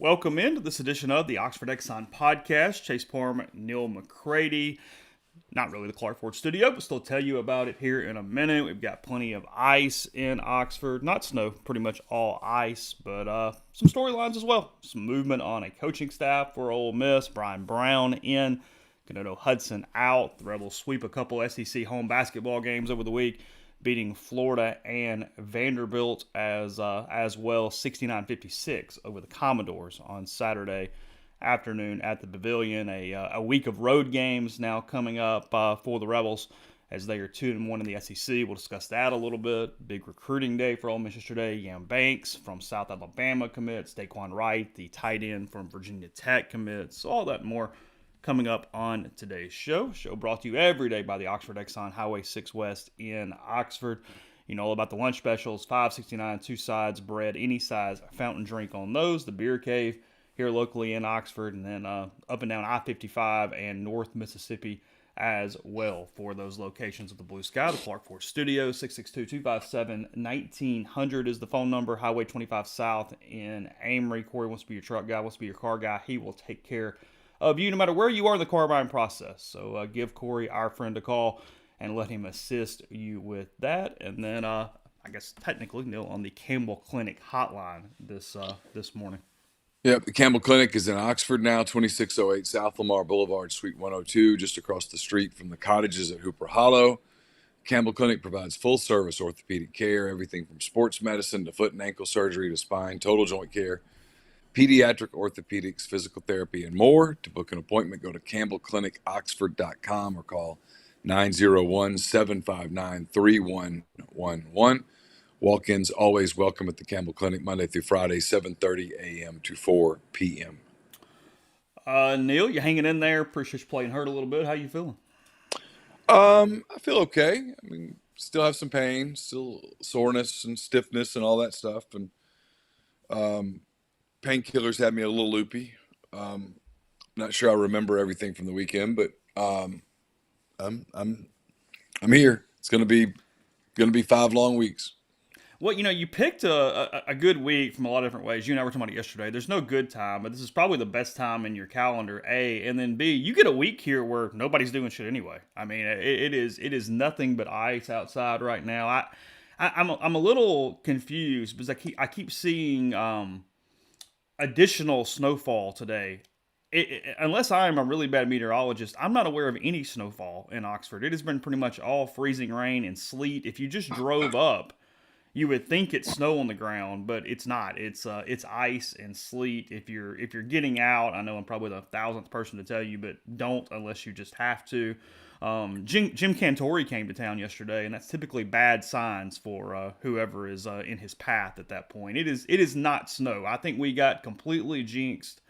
Welcome into this edition of the Oxford Exxon podcast. Chase Parham and Neal McCready. Not really the Clark Ford studio, but still tell you about it here in a minute. We've got plenty of ice in Oxford. Not snow, pretty much all ice, but some storylines as well. Some movement on a coaching staff for Ole Miss. Brian Brown in. Canado Hudson out. The Rebels sweep a couple SEC home basketball games over the week, beating Florida and Vanderbilt as well, 69-56 over the Commodores on Saturday afternoon at the Pavilion. A week of road games now coming up for the Rebels as they are 2-1 in the SEC. We'll discuss that a little bit. Big recruiting day for Ole Miss yesterday. Yam Banks from South Alabama commits. Daquan Wright, the tight end from Virginia Tech, commits. All that and more coming up on today's show. Show brought to you every day by the Oxford Exxon Highway 6 West in Oxford. You know all about the lunch specials, $5.69, 2 sides, bread, any size, fountain drink on those. The Beer Cave here locally in Oxford, and then up and down I-55 and North Mississippi as well for those locations of the Blue Sky. The Clark Ford Studio, 662-257-1900 is the phone number. Highway 25 South in Amory. Corey wants to be your truck guy, wants to be your car guy. He will take care of you no matter where you are in the car buying process. So give Corey, our friend, a call and let him assist you with that. And then I guess technically Neil on the Campbell Clinic hotline this morning. Yep, the Campbell Clinic is in Oxford now, 2608 South Lamar Boulevard, Suite 102, just across the street from the cottages at Hooper Hollow. Campbell Clinic provides full-service orthopedic care, everything from sports medicine to foot and ankle surgery to spine, total joint care, pediatric orthopedics, physical therapy, and more. To book an appointment, go to campbellclinicoxford.com or call 901-759-3111. Walk-ins always welcome at the Campbell Clinic, Monday through Friday, 7:30 a.m. to 4 p.m. Neil, you hanging in there? Appreciate you playing hurt a little bit. How you feeling? I feel okay. I mean, still have some pain, still soreness and stiffness and all that stuff, and painkillers had me a little loopy. Not sure I remember everything from the weekend, but I'm here. It's gonna be 5 long weeks. Well, you picked a good week from a lot of different ways. You and I were talking about it yesterday. There's no good time, but this is probably the best time in your calendar, A. And then B, you get a week here where nobody's doing shit anyway. I mean, it is nothing but ice outside right now. I'm a little confused because I keep seeing additional snowfall today. Unless I am a really bad meteorologist, I'm not aware of any snowfall in Oxford. It has been pretty much all freezing rain and sleet. If you just drove up, you would think it's snow on the ground, but it's not. It's ice and sleet. If you're getting out, I know I'm probably the 1,000th person to tell you, but don't unless you just have to. Jim Cantori came to town yesterday, and that's typically bad signs for whoever is in his path at that point. It is not snow. I think we got completely jinxed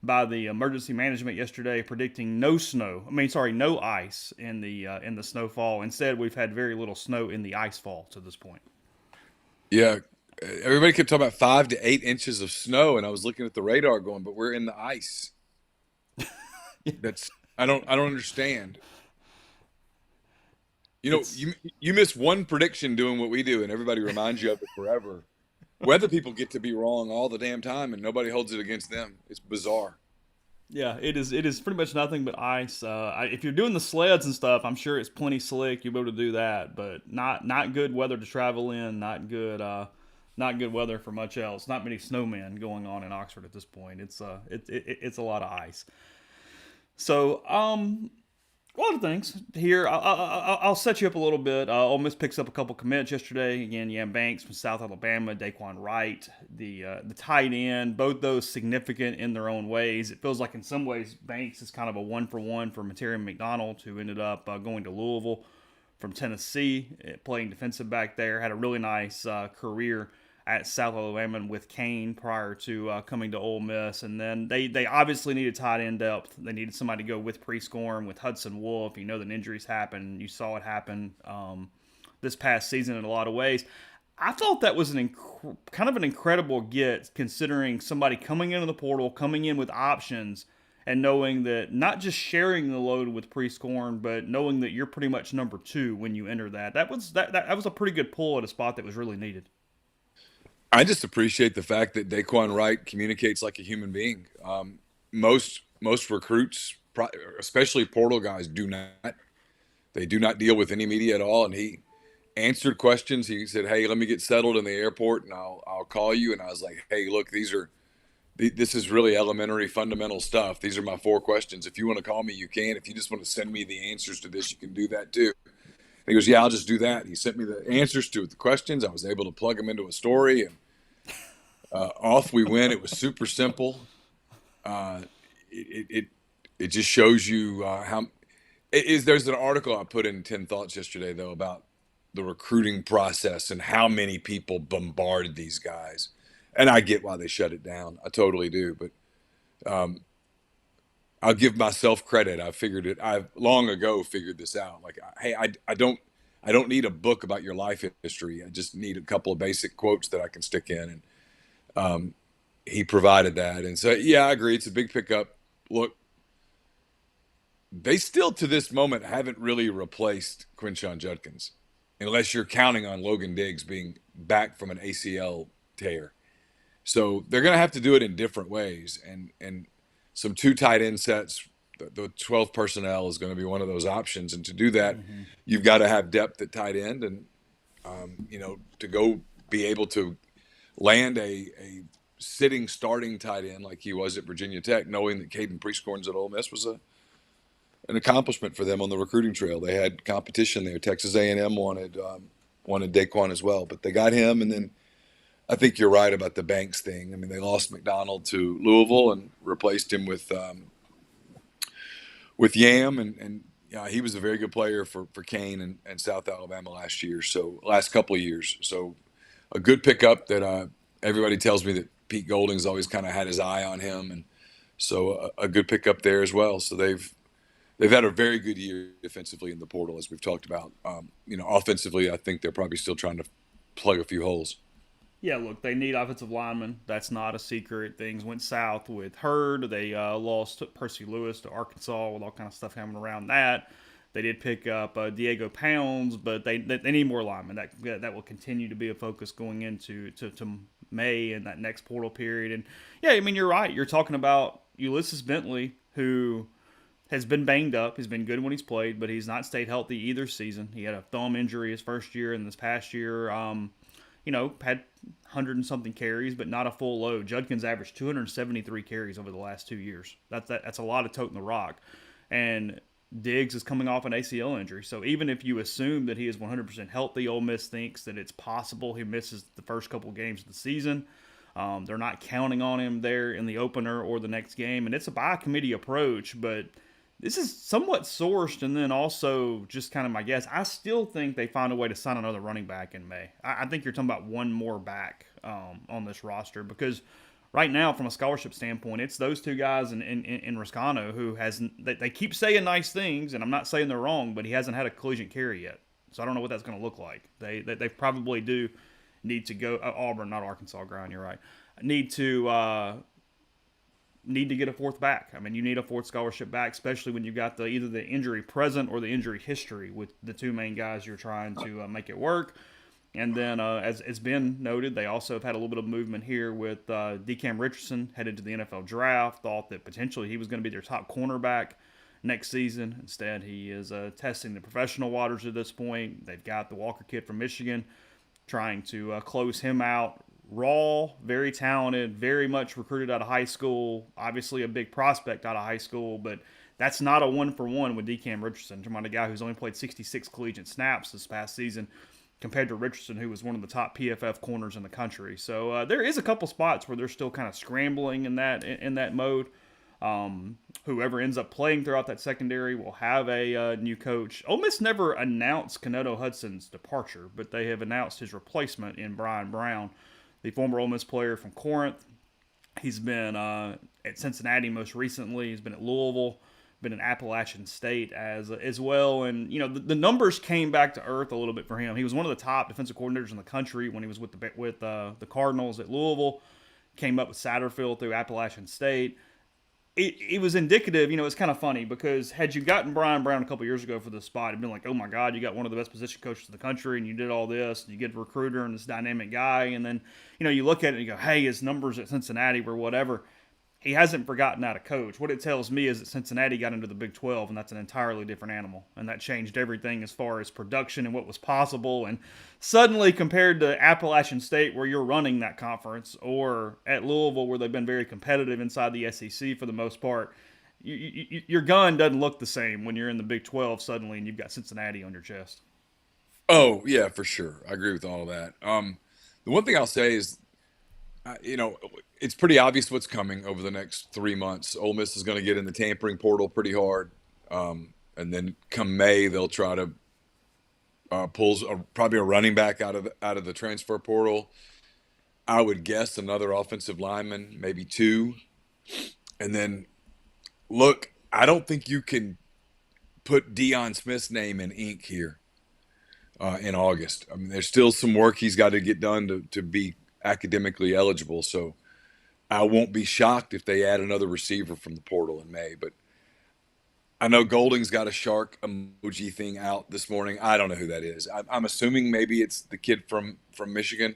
by the emergency management yesterday, predicting no ice in the snowfall. Instead, we've had very little snow in the ice fall to this point. Yeah, everybody kept talking about 5 to 8 inches of snow, and I was looking at the radar going, but we're in the ice. I don't understand. You miss one prediction doing what we do, and everybody reminds you of it forever. Weather people get to be wrong all the damn time, and nobody holds it against them. It's bizarre. Yeah, it is pretty much nothing but ice. If you're doing the sleds and stuff, I'm sure it's plenty slick. You'll be able to do that, but not good weather to travel in. Not good weather for much else. Not many snowmen going on in Oxford at this point. It's a lot of ice. So a lot of things here. I'll set you up a little bit. Ole Miss picks up a couple commits yesterday. Again, Yam Banks from South Alabama, Daquan Wright, the tight end. Both those significant in their own ways. It feels like in some ways Banks is kind of a 1-for-1 for Material McDonald, who ended up going to Louisville from Tennessee, playing defensive back there. Had a really nice career at South Alabama with Kane prior to coming to Ole Miss. And then they obviously needed tight end depth. They needed somebody to go with Prescorn, with Hudson Wolf. You know that injuries happen. You saw it happen this past season in a lot of ways. I thought that was kind of an incredible get, considering somebody coming into the portal, coming in with options, and knowing that not just sharing the load with Prescorn, but knowing that you're pretty much number 2 when you enter that. That was a pretty good pull at a spot that was really needed. I just appreciate the fact that Daquan Wright communicates like a human being. Most recruits, especially portal guys, do not. They do not deal with any media at all. And he answered questions. He said, "Hey, let me get settled in the airport, and I'll call you." And I was like, "Hey, look, this is really elementary, fundamental stuff. These are my 4 questions. If you want to call me, you can. If you just want to send me the answers to this, you can do that too." And he goes, "Yeah, I'll just do that." He sent me the answers to the questions. I was able to plug them into a story, and off we went. It was super simple. It just shows you how. There's an article I put in 10 Thoughts yesterday, though, about the recruiting process and how many people bombard these guys. And I get why they shut it down. I totally do. But I'll give myself credit. I've long ago figured this out. Like, hey, I don't need a book about your life history. I just need a couple of basic quotes that I can stick in. And he provided that. And so, yeah, I agree. It's a big pickup. Look, they still to this moment haven't really replaced Quinshon Judkins, unless you're counting on Logan Diggs being back from an ACL tear. So they're going to have to do it in different ways. And some 2 tight end sets, the 12 personnel is going to be one of those options. And to do that, you've got to have depth at tight end. And, to go be able to land a sitting starting tight end like he was at Virginia Tech, knowing that Caden Prieskorn's at Ole Miss was an accomplishment for them on the recruiting trail. They had competition there. Texas A&M wanted Daquan as well, but they got him. And then I think you're right about the Banks thing. I mean, they lost McDonald to Louisville and replaced him with Yam, and he was a very good player for Kane and South Alabama last couple of years. So a good pickup that everybody tells me that Pete Golding's always kind of had his eye on him, and so a good pickup there as well. So they've had a very good year defensively in the portal, as we've talked about. Offensively, I think they're probably still trying to plug a few holes. Yeah, look, they need offensive linemen. That's not a secret. Things went south with Hurd. They lost Percy Lewis to Arkansas with all kind of stuff happening around that. They did pick up Diego Pounds, but they need more linemen. That will continue to be a focus going into to May and that next portal period. And yeah, I mean, you're right. You're talking about Ulysses Bentley, who has been banged up. He's been good when he's played, but he's not stayed healthy either season. He had a thumb injury his first year, and this past year, had 100 and something carries, but not a full load. Judkins averaged 273 carries over the last 2 years. That's a lot of toting the rock. And Diggs is coming off an ACL injury. So even if you assume that he is 100% healthy, Ole Miss thinks that it's possible he misses the first couple games of the season. They're not counting on him there in the opener or the next game. And it's a by-committee approach, but this is somewhat sourced, and then also just kind of my guess. I still think they find a way to sign another running back in May. I think you're talking about one more back on this roster, because right now, from a scholarship standpoint, it's those 2 guys in Riscano who they keep saying nice things, and I'm not saying they're wrong, but he hasn't had a collegiate carry yet. So I don't know what that's going to look like. They probably do need to go Auburn, not Arkansas. Grind, you're right. Need to get a 4th back. I mean, you need a 4th scholarship back, especially when you've got either the injury present or the injury history with the 2 main guys you're trying to make it work. And then, as it's been noted, they also have had a little bit of movement here with DeCam Richardson headed to the NFL draft. Thought that potentially he was going to be their top cornerback next season. Instead, he is testing the professional waters at this point. They've got the Walker kid from Michigan trying to close him out. Raw, very talented, very much recruited out of high school. Obviously a big prospect out of high school, but that's not a one-for-one with DeCam Richardson. Talking about a guy who's only played 66 collegiate snaps this past season compared to Richardson, who was one of the top PFF corners in the country. So there is a couple spots where they're still kind of scrambling in that mode. Whoever ends up playing throughout that secondary will have a new coach. Ole Miss never announced Kenedo Hudson's departure, but they have announced his replacement in Brian Brown, the former Ole Miss player from Corinth. He's been at Cincinnati most recently. He's been at Louisville, been in Appalachian State as well. And, the numbers came back to earth a little bit for him. He was one of the top defensive coordinators in the country when he was with the Cardinals at Louisville. Came up with Satterfield through Appalachian State. it was indicative. It's kind of funny because had you gotten Brian Brown a couple years ago for the spot, it'd been like, oh my God, you got one of the best position coaches in the country, and you did all this, and you get a recruiter and this dynamic guy, and then you look at it and you go, hey, his numbers at Cincinnati were whatever. He hasn't forgotten how to coach. What it tells me is that Cincinnati got into the Big 12, and that's an entirely different animal. And that changed everything as far as production and what was possible. And suddenly, compared to Appalachian State, where you're running that conference, or at Louisville, where they've been very competitive inside the SEC for the most part, your gun doesn't look the same when you're in the Big 12 suddenly and you've got Cincinnati on your chest. Oh yeah, for sure. I agree with all of that. The one thing I'll say is, it's pretty obvious what's coming over the next 3 months. Ole Miss is going to get in the tampering portal pretty hard, and then come May they'll try to pull probably a running back out of the transfer portal. I would guess another offensive lineman, maybe two, and then look. I don't think you can put Deion Smith's name in ink here in August. I mean, there's still some work he's got to get done to be academically eligible. So I won't be shocked if they add another receiver from the portal in May. But I know Golding's got a shark emoji thing out this morning. I don't know who that is. I'm assuming maybe it's the kid from Michigan,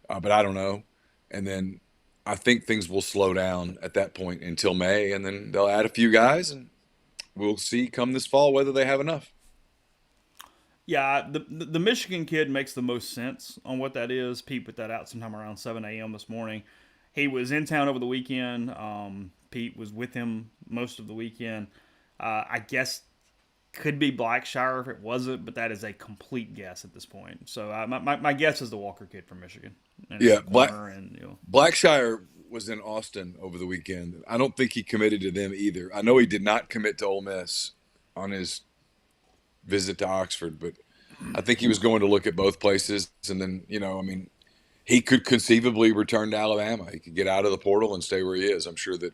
but I don't know. And then I think things will slow down at that point until May, and then they'll add a few guys, and we'll see come this fall whether they have enough. Yeah, the Michigan kid makes the most sense on what that is. Pete put that out sometime around 7 a.m. this morning. He was in town over the weekend. Pete was with him most of the weekend. I guess could be Blackshire if it wasn't, but that is a complete guess at this point. So my guess is the Walker kid from Michigan. Yeah, Blackshire was in Austin over the weekend. I don't think he committed to them either. I know he did not commit to Ole Miss on his visit to Oxford, but I think he was going to look at both places. And then, he could conceivably return to Alabama. He could get out of the portal and stay where he is. I'm sure that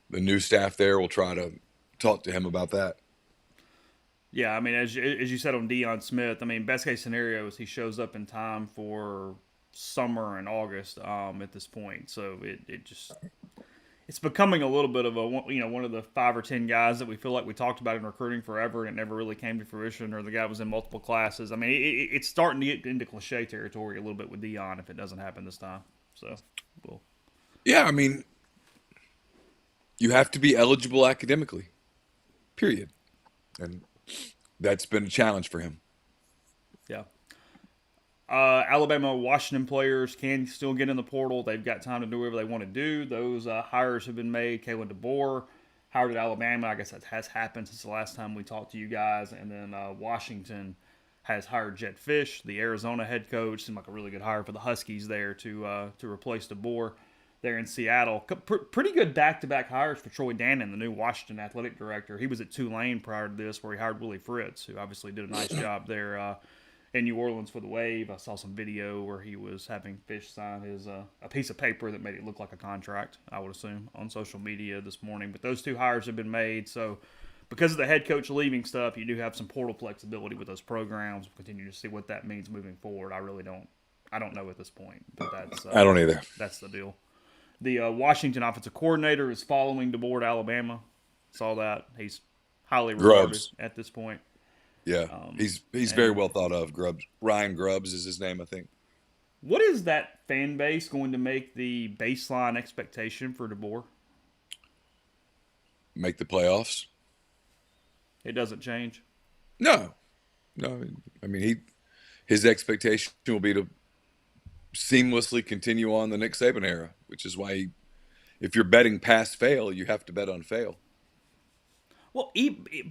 the new staff there will try to talk to him about that. Yeah, I mean, as you said on Deion Smith, I mean, best case scenario is he shows up in time for summer and August at this point. So it's becoming a little bit of one of the 5 or 10 guys that we feel like we talked about in recruiting forever and it never really came to fruition, or the guy was in multiple classes. I mean, it's starting to get into cliche territory a little bit with Deion if it doesn't happen this time. So, yeah, I mean, you have to be eligible academically, period, and that's been a challenge for him. Yeah. Alabama, Washington players can still get in the portal. They've got time to do whatever they want to do. Those hires have been made. Kalen DeBoer hired at Alabama. I guess that has happened since the last time we talked to you guys. And then Washington has hired Jed Fish, the Arizona head coach. Seemed like a really good hire for the Huskies there to replace DeBoer there in Seattle. Pretty good back-to-back hires for Troy Dannon, the new Washington athletic director. He was at Tulane prior to this, where he hired Willie Fritz, who obviously did a nice job there in New Orleans for the Wave. I saw some video where he was having Fish sign his a piece of paper that made it look like a contract, I would assume, on social media this morning. But those two hires have been made, so because of the head coach leaving stuff, you do have some portal flexibility with those programs. We'll continue to see what that means moving forward. I don't know at this point, but that's I don't either. That's the deal. The Washington offensive coordinator is following DeBoer to Alabama. Saw that. He's highly regarded at this point. Yeah, he's very well thought of. Ryan Grubbs is his name, I think. What is that fan base going to make the baseline expectation for DeBoer? Make the playoffs. It doesn't change? No. I mean, his expectation will be to seamlessly continue on the Nick Saban era, which is why if you're betting pass fail, you have to bet on fail. Well,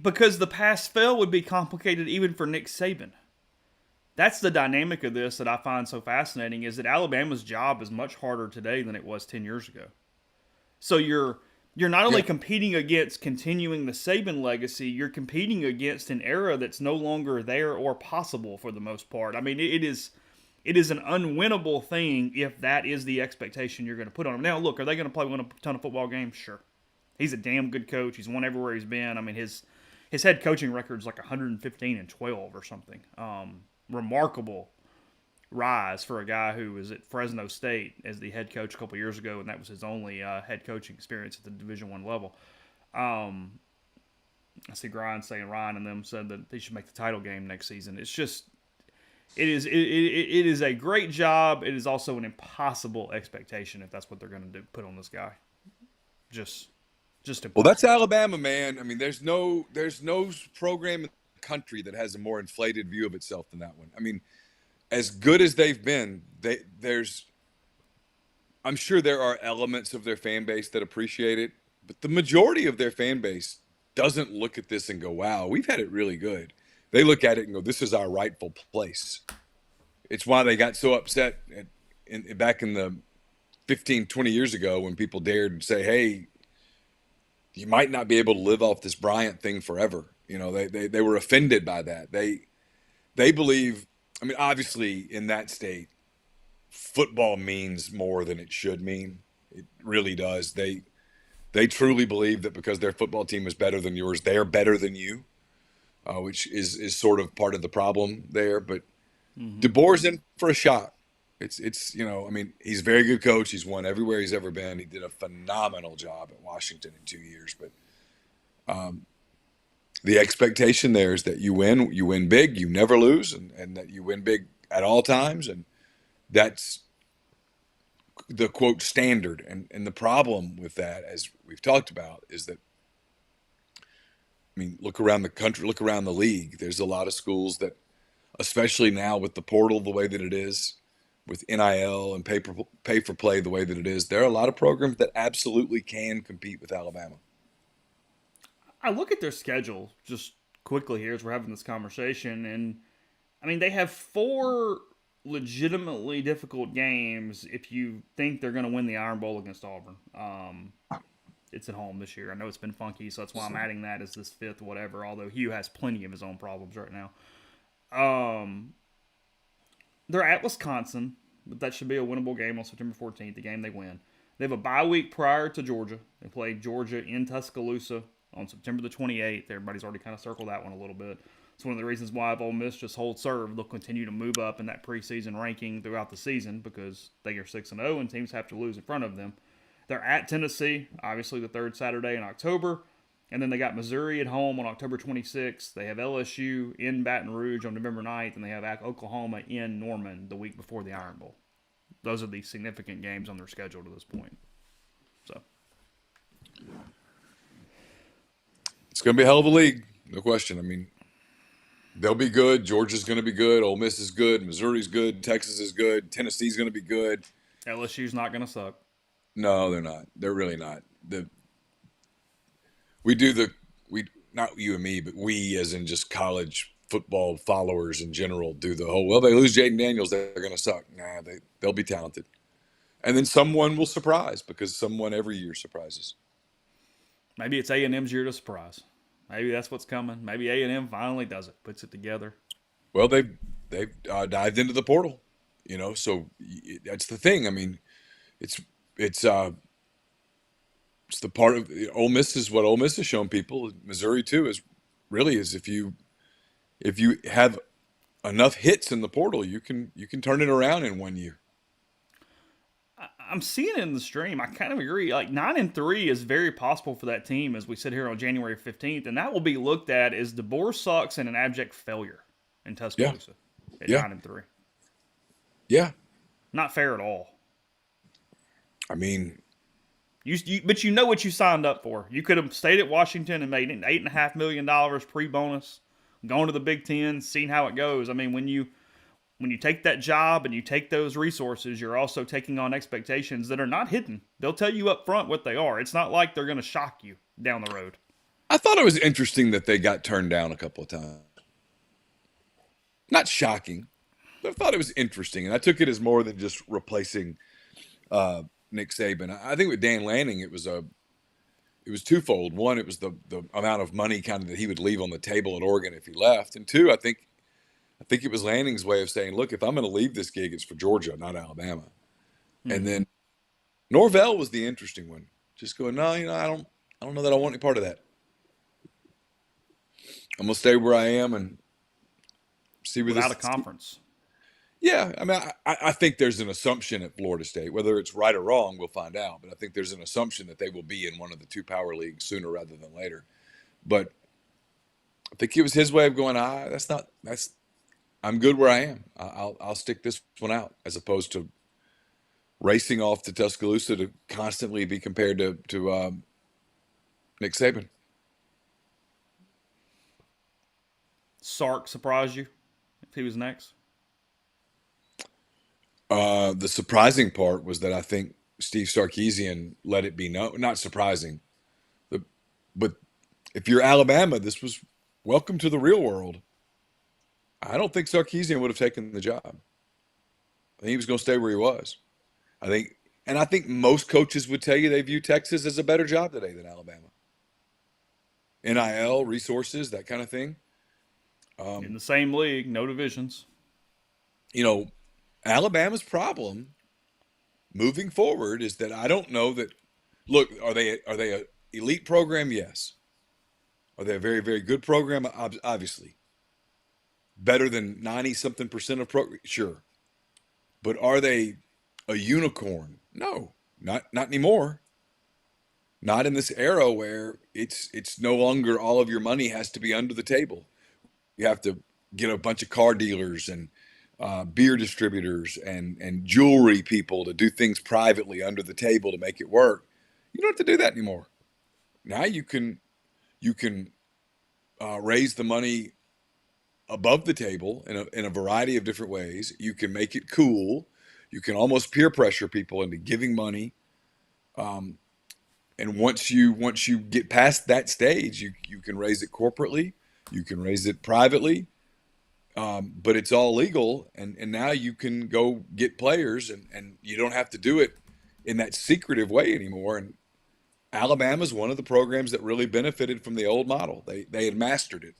because the pass fail would be complicated even for Nick Saban. That's the dynamic of this that I find so fascinating, is that Alabama's job is much harder today than it was 10 years ago. So you're not only competing against continuing the Saban legacy, you're competing against an era that's no longer there or possible for the most part. I mean, it is an unwinnable thing if that is the expectation you're going to put on him. Now, look, are they going to win a ton of football games? Sure. He's a damn good coach. He's won everywhere he's been. I mean, his head coaching record's like 115-12 or something. Remarkable rise for a guy who was at Fresno State as the head coach a couple years ago, and that was his only head coaching experience at the Division I level. Um, I see Ryan saying Ryan and them said that they should make the title game next season. It's just it is a great job. It is also an impossible expectation if that's what they're going to do. Put on this guy, just Well, impossible. that's Alabama, man. I mean, there's no program in the country that has a more inflated view of itself than that one. I mean, as good as they've been, I'm sure there are elements of their fan base that appreciate it, but the majority of their fan base doesn't look at this and go, "Wow, we've had it really good." They look at it and go, "This is our rightful place." It's why they got so upset back in the 15, 20 years ago when people dared say, "Hey, you might not be able to live off this Bryant thing forever." You know, they were offended by that. They believe. I mean, obviously, in that state, football means more than it should mean. It really does. They truly believe that because their football team is better than yours, they're better than you, which is sort of part of the problem there. But DeBoer's in for a shot. It's I mean, he's a very good coach. He's won everywhere he's ever been. He did a phenomenal job at Washington in 2 years. But the expectation there is that you win big, you never lose, and that you win big at all times, and that's the quote standard. And the problem with that, as we've talked about, is that, I mean, look around the country, look around the league. There's a lot of schools that, especially now with the portal the way that it is, with NIL and pay for play the way that it is, there are a lot of programs that absolutely can compete with Alabama. I look at their schedule just quickly here as we're having this conversation, and I mean they have 4 legitimately difficult games if you think they're going to win the Iron Bowl against Auburn. It's at home this year. I know it's been funky, so that's why I'm adding that as this 5th whatever. Although Hugh has plenty of his own problems right now. They're at Wisconsin, but that should be a winnable game on September 14th, the game they win. They have a bye week prior to Georgia. They play Georgia in Tuscaloosa on September the 28th. Everybody's already kind of circled that one a little bit. It's one of the reasons why if Ole Miss just holds serve, they'll continue to move up in that preseason ranking throughout the season because they are 6-0 and teams have to lose in front of them. They're at Tennessee, obviously the third Saturday in October. And then they got Missouri at home on October 26th. They have LSU in Baton Rouge on November 9th. And they have Oklahoma in Norman the week before the Iron Bowl. Those are the significant games on their schedule to this point. So It's going to be a hell of a league, no question. I mean, they'll be good. Georgia's going to be good. Ole Miss is good. Missouri's good. Texas is good. Tennessee's going to be good. LSU's not going to suck. No, they're not. They're really not. We not you and me, but we as in just college football followers in general do the whole, well, they lose Jaden Daniels, they're going to suck. Nah, they'll be talented. And then someone will surprise because someone every year surprises. Maybe it's A&M's year to surprise. Maybe that's what's coming. Maybe A&M finally does it, puts it together. Well, they've dived into the portal, so that's the thing. I mean, it's the part of Ole Miss is what Ole Miss has shown people. Missouri too is if you have enough hits in the portal, you can turn it around in 1 year. I'm seeing it in the stream. I kind of agree. Like 9-3 is very possible for that team as we sit here on January 15th, and that will be looked at as DeBoer sucks and an abject failure in Tuscaloosa at 9-3. Yeah, not fair at all. I mean, but you know what you signed up for. You could have stayed at Washington and made $8.5 million pre-bonus, gone to the Big Ten, seen how it goes. I mean, when you take that job and you take those resources, you're also taking on expectations that are not hidden. They'll tell you up front what they are. It's not like they're going to shock you down the road. I thought it was interesting that they got turned down a couple of times. Not shocking, but I thought it was interesting. And I took it as more than just replacing Nick Saban. I think with Dan Lanning, it was twofold. One, it was the amount of money kind of that he would leave on the table at Oregon if he left. And two, I think it was Lanning's way of saying, look, if I'm going to leave this gig, it's for Georgia, not Alabama. Mm-hmm. And then Norvell was the interesting one. Just going, no, I don't know that I want any part of that. I'm going to stay where I am and see where without a conference. Yeah, I mean, I think there's an assumption at Florida State, whether it's right or wrong, we'll find out. But I think there's an assumption that they will be in one of the two power leagues sooner rather than later. But I think it was his way of going. That's not. That's. I'm good where I am. I'll stick this one out, as opposed to racing off to Tuscaloosa to constantly be compared to Nick Saban. Sark surprised you if he was next? The surprising part was that I think Steve Sarkisian let it be known. Not surprising, but if you're Alabama, this was welcome to the real world. I don't think Sarkisian would have taken the job. I think he was going to stay where he was. I think most coaches would tell you they view Texas as a better job today than Alabama. NIL, resources, that kind of thing. In the same league, no divisions. You know, Alabama's problem moving forward is that I don't know that. Look, are they an elite program? Yes. Are they a very, very good program? Obviously. Better than 90-something% of program? Sure. But are they a unicorn? No, not anymore. Not in this era where it's no longer all of your money has to be under the table. You have to get a bunch of car dealers and beer distributors and jewelry people to do things privately under the table to make it work. You don't have to do that anymore. Now you can raise the money above the table in a variety of different ways. You can make it cool. You can almost peer pressure people into giving money. And once you get past that stage, you can raise it corporately. You can raise it privately. But it's all legal, and now you can go get players, and you don't have to do it in that secretive way anymore. And Alabama's one of the programs that really benefited from the old model. They had mastered it,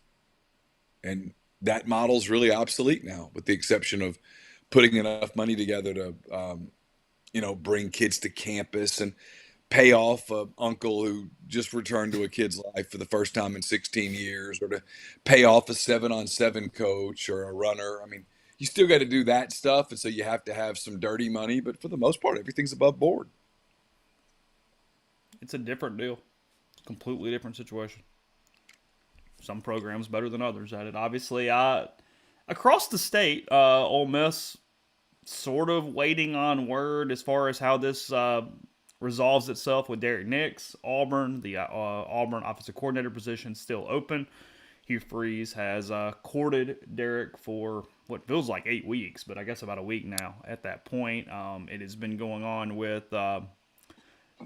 and that model's really obsolete now, with the exception of putting enough money together to, bring kids to campus and pay off an uncle who just returned to a kid's life for the first time in 16 years, or to pay off a 7-on-7 coach or a runner. I mean, you still got to do that stuff, and so you have to have some dirty money, but for the most part, everything's above board. It's a different deal. Completely different situation. Some programs better than others at it. Obviously, across the state, Ole Miss sort of waiting on word as far as how this resolves itself with Derek Nix. Auburn, the Auburn offensive coordinator position still open. Hugh Freeze has courted Derek for what feels like 8 weeks, but I guess about a week now at that point. It has been going on with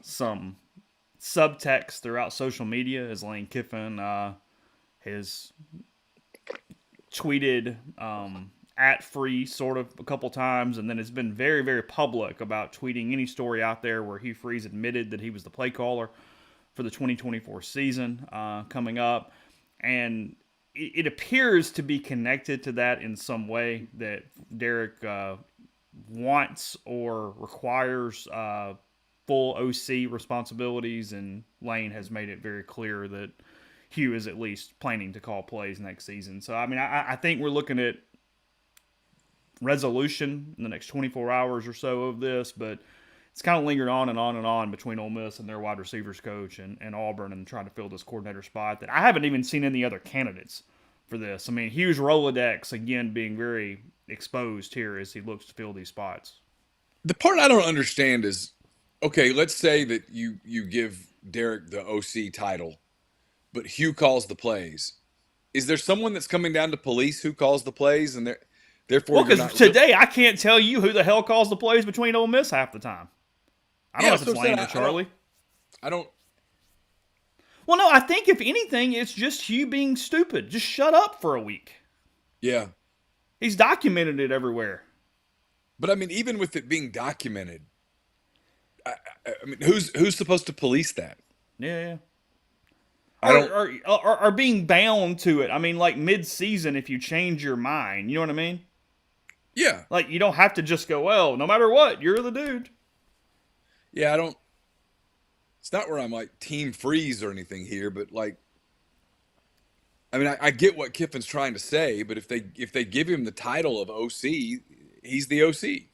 some subtext throughout social media, as Lane Kiffin has tweeted at Free sort of a couple times, and then it's been very, very public about tweeting any story out there where Hugh Freeze admitted that he was the play caller for the 2024 season coming up. And it appears to be connected to that in some way, that Derek wants or requires full OC responsibilities, and Lane has made it very clear that Hugh is at least planning to call plays next season. So, I mean, I think we're looking at resolution in the next 24 hours or so of this, but it's kind of lingered on and on and on between Ole Miss and their wide receivers coach and Auburn, and trying to fill this coordinator spot that I haven't even seen any other candidates for this. I mean, Hugh's Rolodex, again, being very exposed here as he looks to fill these spots. The part I don't understand is, okay, let's say that you give Derek the OC title, but Hugh calls the plays. Is there someone that's coming down to police who calls the plays, and therefore? Well, because today I can't tell you who the hell calls the plays between Ole Miss half the time. I don't know if it's Lane or Charlie. I don't. Well, no, I think if anything, it's just Hugh being stupid. Just shut up for a week. Yeah. He's documented it everywhere. But I mean, even with it being documented, I mean, who's supposed to police that? Yeah. Or being bound to it. I mean, like mid-season, if you change your mind, you know what I mean? Yeah. Like, you don't have to just go, well, no matter what, you're the dude. Yeah, I don't. It's not where I'm like Team Freeze or anything here, but like, I mean, I get what Kiffin's trying to say, but if they give him the title of OC, he's the OC.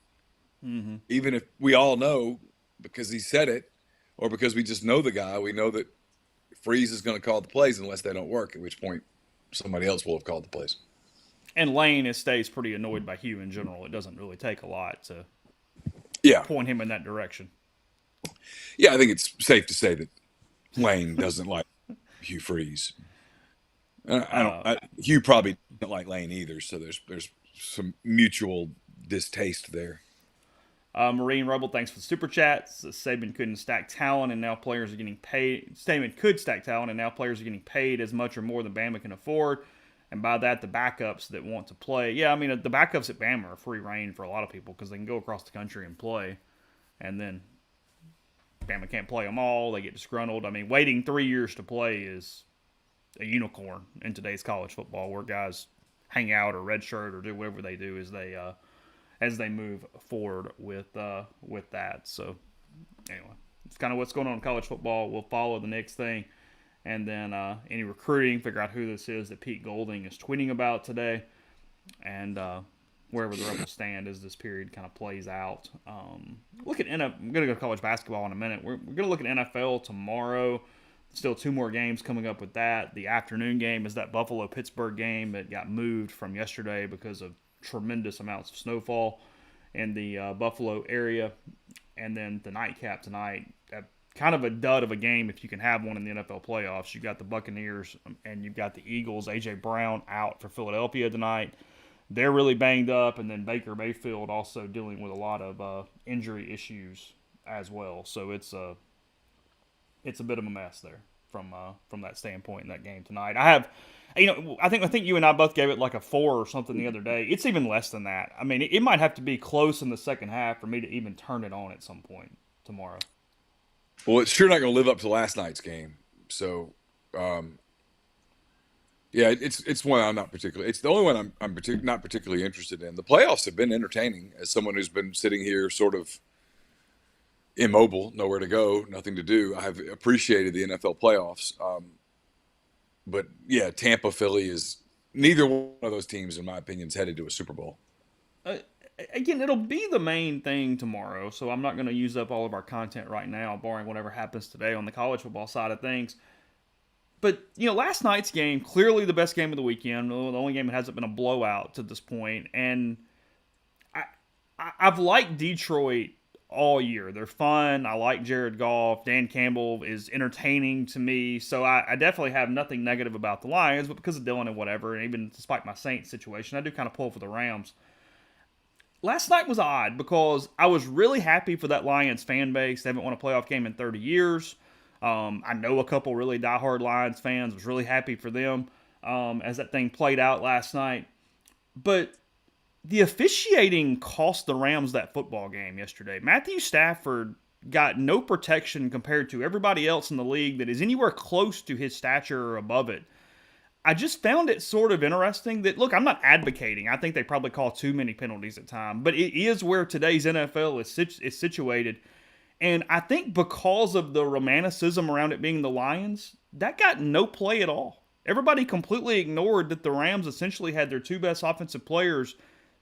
Mm-hmm. Even if we all know because he said it, or because we just know the guy, we know that Freeze is going to call the plays unless they don't work. At which point, somebody else will have called the plays. And Lane stays pretty annoyed by Hugh in general. It doesn't really take a lot to Yeah, point him in that direction. yeah, I think it's safe to say that Lane doesn't like Hugh Freeze. Hugh probably doesn't like Lane either. So there's some mutual distaste there. Marine Rebel, thanks for the super chats. Saban couldn't stack talent, and now players are getting paid. Saban could stack talent, and now players are getting paid as much or more than Bama can afford. And by that, the backups that want to play. Yeah, I mean, the backups at Bama are free reign for a lot of people because they can go across the country and play. And then Bama can't play them all. They get disgruntled. I mean, waiting 3 years to play is a unicorn in today's college football, where guys hang out or redshirt or do whatever they do as they move forward with that. So anyway, it's kind of what's going on in college football. We'll follow the next thing, and then any recruiting, figure out who this is that Pete Golding is tweeting about today, and wherever the Rebels stand as this period kind of plays out. Look at I'm going to go to college basketball in a minute. We're going to look at NFL tomorrow. Still 2 more games coming up with that. The afternoon game is that Buffalo-Pittsburgh game that got moved from yesterday because of tremendous amounts of snowfall in the Buffalo area. And then the nightcap tonight, kind of a dud of a game if you can have one in the NFL playoffs. You've got the Buccaneers and you've got the Eagles. A.J. Brown out for Philadelphia tonight. They're really banged up, and then Baker Mayfield also dealing with a lot of injury issues as well. So it's a bit of a mess there from that standpoint in that game tonight. I think you and I both gave it like a 4 or something the other day. It's even less than that. I mean, it might have to be close in the second half for me to even turn it on at some point tomorrow. Well, it's sure not going to live up to last night's game. So, yeah, it's one I'm not particularly. It's the only one I'm not particularly interested in. The playoffs have been entertaining as someone who's been sitting here sort of immobile, nowhere to go, nothing to do. I have appreciated the NFL playoffs. But yeah, Tampa, Philly is neither one of those teams, in my opinion, is headed to a Super Bowl. Again, it'll be the main thing tomorrow, so I'm not going to use up all of our content right now, barring whatever happens today on the college football side of things. But, last night's game, clearly the best game of the weekend, the only game that hasn't been a blowout to this point. And I've liked Detroit all year. They're fun. I like Jared Goff. Dan Campbell is entertaining to me. So I definitely have nothing negative about the Lions, but because of Dylan and whatever, and even despite my Saints situation, I do kind of pull for the Rams. Last night was odd because I was really happy for that Lions fan base. They haven't won a playoff game in 30 years. I know a couple really diehard Lions fans. Was really happy for them as that thing played out last night. But the officiating cost the Rams that football game yesterday. Matthew Stafford got no protection compared to everybody else in the league that is anywhere close to his stature or above it. I just found it sort of interesting that, look, I'm not advocating. I think they probably call too many penalties at times, but it is where today's NFL is situated. And I think because of the romanticism around it being the Lions, that got no play at all. Everybody completely ignored that the Rams essentially had their 2 best offensive players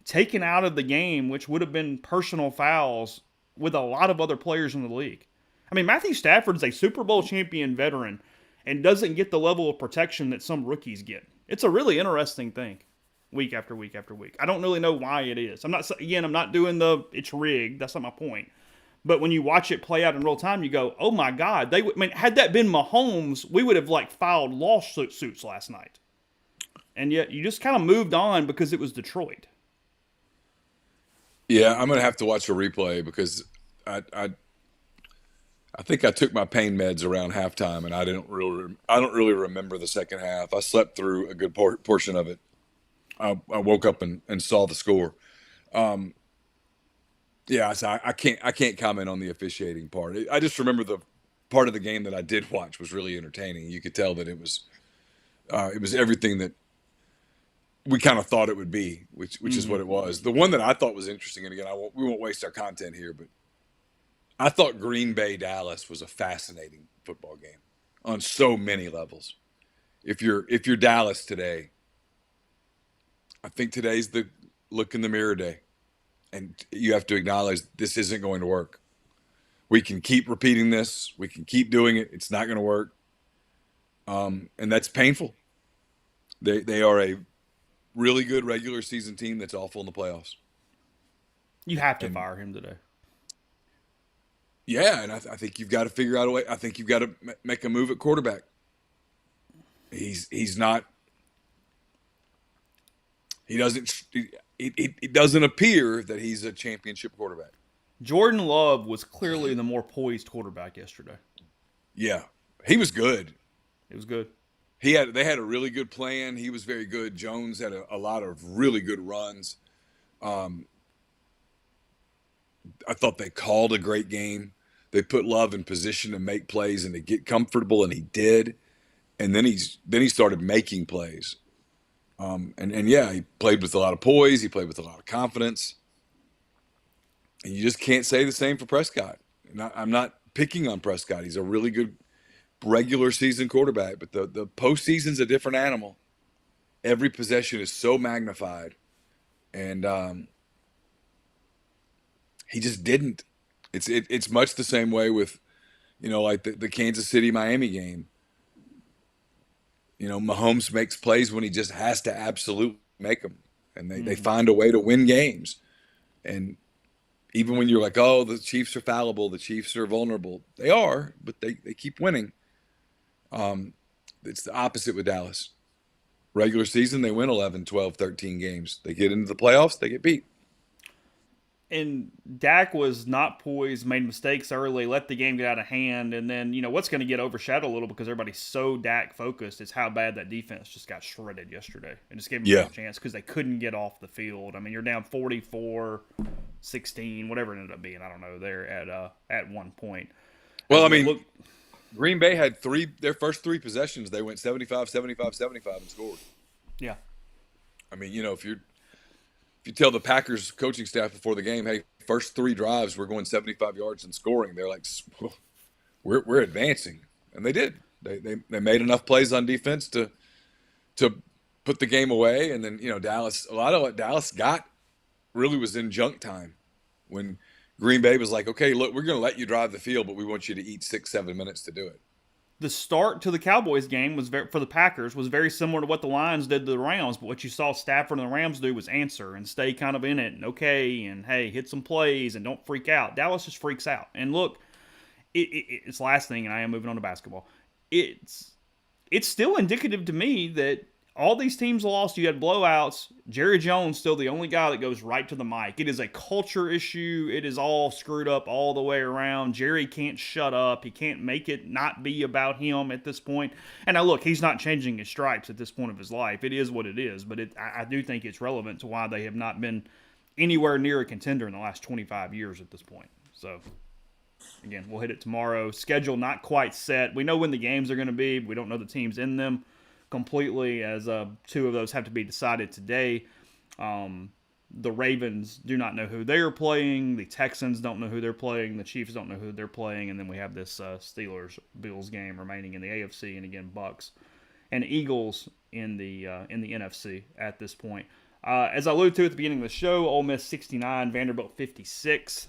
taken out of the game, which would have been personal fouls with a lot of other players in the league. I mean, Matthew Stafford's a Super Bowl champion veteran and doesn't get the level of protection that some rookies get. It's a really interesting thing week after week after week. I don't really know why it is. I'm not doing it's rigged. That's not my point. But when you watch it play out in real time, you go, oh my God. Had that been Mahomes, we would have filed lawsuits last night. And yet you just kind of moved on because it was Detroit. Yeah, I'm going to have to watch a replay because I think I took my pain meds around halftime, and I don't really remember the second half. I slept through a good portion of it. I woke up and saw the score. Yeah, so I can't comment on the officiating part. I just remember the part of the game that I did watch was really entertaining. You could tell that it was everything that we kind of thought it would be, which is what it was. The one that I thought was interesting, and again, we won't waste our content here, but I thought Green Bay Dallas was a fascinating football game on so many levels. If you're Dallas today, I think today's the look in the mirror day. and you have to acknowledge this isn't going to work. We can keep repeating this. We can keep doing it. It's not going to work. And that's painful. They are a really good regular season team that's awful in the playoffs. You have to And fire him today. yeah, and I think you've got to figure out a way. I think you've got to make a move at quarterback. He's not. He doesn't. It doesn't appear that he's a championship quarterback. Jordan Love was clearly the more poised quarterback yesterday. Yeah, he was good. It was good. They had a really good plan. He was very good. Jones had a lot of really good runs. I thought they called a great game. They put Love in position to make plays and to get comfortable, and he did. And then he started making plays. And yeah, he played with a lot of poise. He played with a lot of confidence. And you just can't say the same for Prescott. I'm not picking on Prescott. He's a really good regular season quarterback, but the postseason's a different animal. Every possession is so magnified, and he just didn't. It's much the same way with, like the Kansas City Miami game. Mahomes makes plays when he just has to absolutely make them, and they find a way to win games. And even when you're like, oh, the Chiefs are fallible, the Chiefs are vulnerable, they are, but they keep winning. It's the opposite with Dallas. Regular season, they win 11, 12, 13 games. They get into the playoffs, they get beat. And Dak was not poised, made mistakes early, let the game get out of hand. And then, what's going to get overshadowed a little because everybody's so Dak focused is how bad that defense just got shredded yesterday. And just gave them a chance because they couldn't get off the field. I mean, you're down 44-16, whatever it ended up being. I don't know, there at one point. Well, Green Bay had their first three possessions, they went 75, 75, 75 and scored. Yeah. I mean, if you tell the Packers coaching staff before the game, hey, first three drives we're going 75 yards and scoring, they're like, we're advancing, and they did. They made enough plays on defense to put the game away, and then Dallas. A lot of what Dallas got really was in junk time when Green Bay was like, okay, look, we're going to let you drive the field, but we want you to eat 6-7 minutes to do it. The start to the Cowboys game for the Packers was very similar to what the Lions did to the Rams, but what you saw Stafford and the Rams do was answer and stay kind of in it and hey, hit some plays and don't freak out. Dallas just freaks out. And look, it's last thing, and I am moving on to basketball. It's still indicative to me that all these teams lost. You had blowouts. Jerry Jones still the only guy that goes right to the mic. It is a culture issue. It is all screwed up all the way around. Jerry can't shut up. He can't make it not be about him at this point. And now look, he's not changing his stripes at this point of his life. It is what it is. But I do think it's relevant to why they have not been anywhere near a contender in the last 25 years at this point. So, again, we'll hit it tomorrow. Schedule not quite set. We know when the games are going to be. We don't know the teams in them completely, as two of those have to be decided today. The Ravens do not know who they are playing. The Texans don't know who they're playing. The Chiefs don't know who they're playing. And then we have this Steelers-Bills game remaining in the AFC, and again, Bucks and Eagles in the NFC at this point. As I alluded to at the beginning of the show, Ole Miss 69, Vanderbilt 56.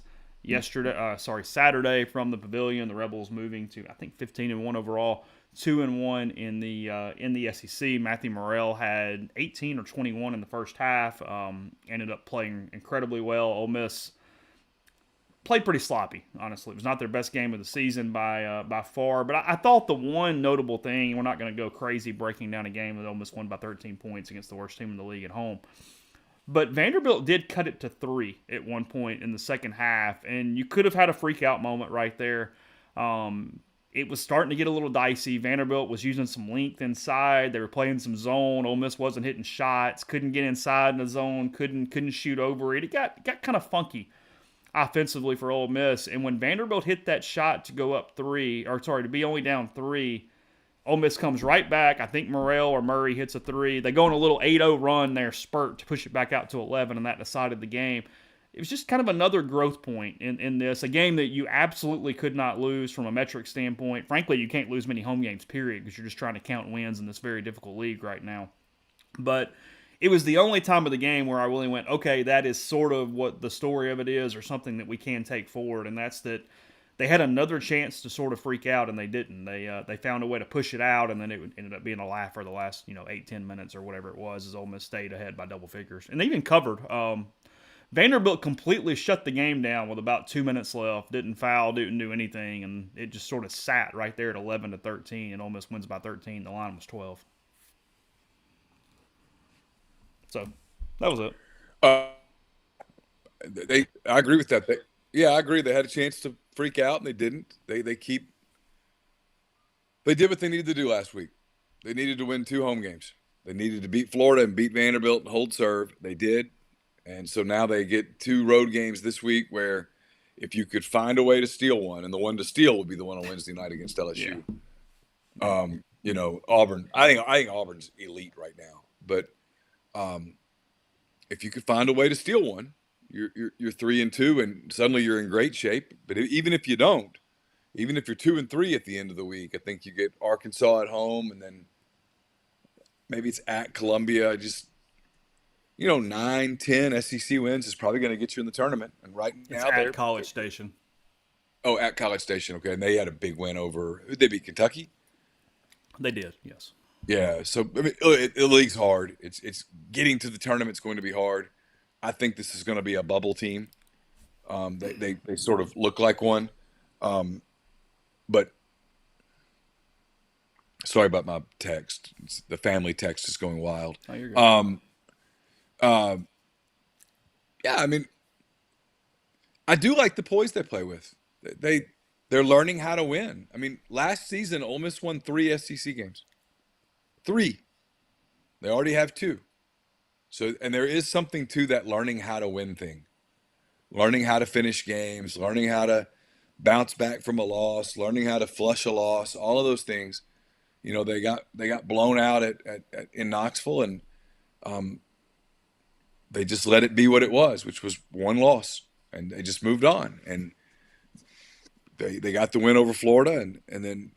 Saturday from the Pavilion. The Rebels moving to, I think, 15-1 overall. 2-1 in the SEC. Matthew Morrell had 18 or 21 in the first half. Ended up playing incredibly well. Ole Miss played pretty sloppy, honestly. It was not their best game of the season by far. But I thought the one notable thing, we're not going to go crazy breaking down a game that Ole Miss won by 13 points against the worst team in the league at home. But Vanderbilt did cut it to 3 at one point in the second half, and you could have had a freak-out moment right there. It was starting to get a little dicey. Vanderbilt was using some length inside. They were playing some zone. Ole Miss wasn't hitting shots. Couldn't get inside in the zone. Couldn't shoot over it. It got kind of funky offensively for Ole Miss. And when Vanderbilt hit that shot to go up to be only down 3, Ole Miss comes right back. I think Morrell or Murray hits a 3. They go on a little 8-0 run there, spurt to push it back out to 11, and that decided the game. It was just kind of another growth point in this, a game that you absolutely could not lose from a metric standpoint. Frankly, you can't lose many home games, period, because you're just trying to count wins in this very difficult league right now. But it was the only time of the game where I really went, okay, that is sort of what the story of it is, or something that we can take forward, and that's that they had another chance to sort of freak out, and they didn't. They found a way to push it out, and then it ended up being a laugh for the last 8-10 minutes or whatever it was, as Ole Miss stayed ahead by double figures, and they even covered. Vanderbilt completely shut the game down with about 2 minutes left. Didn't foul, didn't do anything, and it just sort of sat right there at 11-13, and Ole Miss wins by 13. The line was 12. So that was it. Uh, I agree with that. I agree. They had a chance to freak out, and they didn't. They did what they needed to do last week. They needed to win 2 home games. They needed to beat Florida and beat Vanderbilt and hold serve. They did. And so now they get 2 road games this week where if you could find a way to steal one, and the one to steal would be the one on Wednesday night against LSU. Yeah. Auburn. I think Auburn's elite right now. But if you could find a way to steal one, you're 3-2, and suddenly you're in great shape. But even if you don't, even if you're 2-3 at the end of the week, I think you get Arkansas at home, and then maybe it's at Columbia. Just 9, 10 SEC wins is probably going to get you in the tournament. And right now they're at College Station. Oh, at College Station. Okay, and they had a big win over who'd they beat? Kentucky. They did, yes. Yeah. So I mean, the league's hard. It's getting to the tournament's going to be hard. I think this is going to be a bubble team. They sort of look like one. But sorry about my text. The family text is going wild. Oh, you're good. Yeah, I mean, I do like the poise they play with. They're learning how to win. I mean, last season, Ole Miss won 3 SEC games. 3. They already have 2. So, and there is something to that learning how to win thing. Learning how to finish games, learning how to bounce back from a loss, learning how to flush a loss, all of those things. They got blown out in Knoxville, and they just let it be what it was, which was 1 loss, and they just moved on. And they got the win over Florida, and then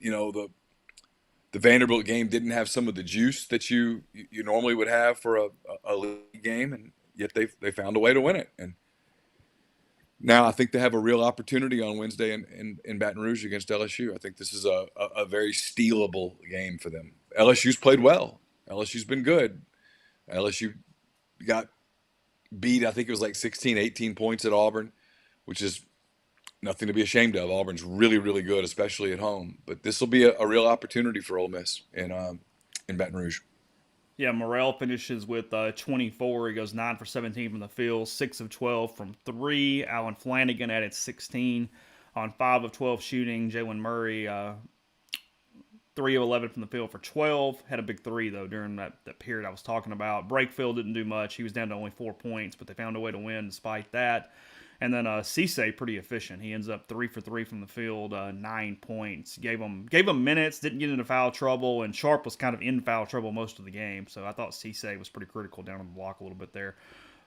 the Vanderbilt game didn't have some of the juice that you normally would have for a league game, and yet they found a way to win it. And now I think they have a real opportunity on Wednesday in Baton Rouge against LSU. I think this is a very stealable game for them. LSU's played well. LSU's been good. LSU got beat, I think it was like 16, 18 points at Auburn, which is nothing to be ashamed of. Auburn's really, really good, especially at home. But this will be a real opportunity for Ole Miss in Baton Rouge. Yeah, Morrell finishes with 24. He goes 9 for 17 from the field, 6 of 12 from 3. Alan Flanagan added 16 on 5 of 12 shooting. Jalen Murray, 3 of 11 from the field for 12. Had a big 3, though, during that period I was talking about. Brakefield didn't do much. He was down to only 4 points, but they found a way to win despite that. And then Cisse, pretty efficient. He ends up 3 for 3 from the field, 9 points. Gave him minutes, didn't get into foul trouble, and Sharp was kind of in foul trouble most of the game. So I thought Cisse was pretty critical down on the block a little bit there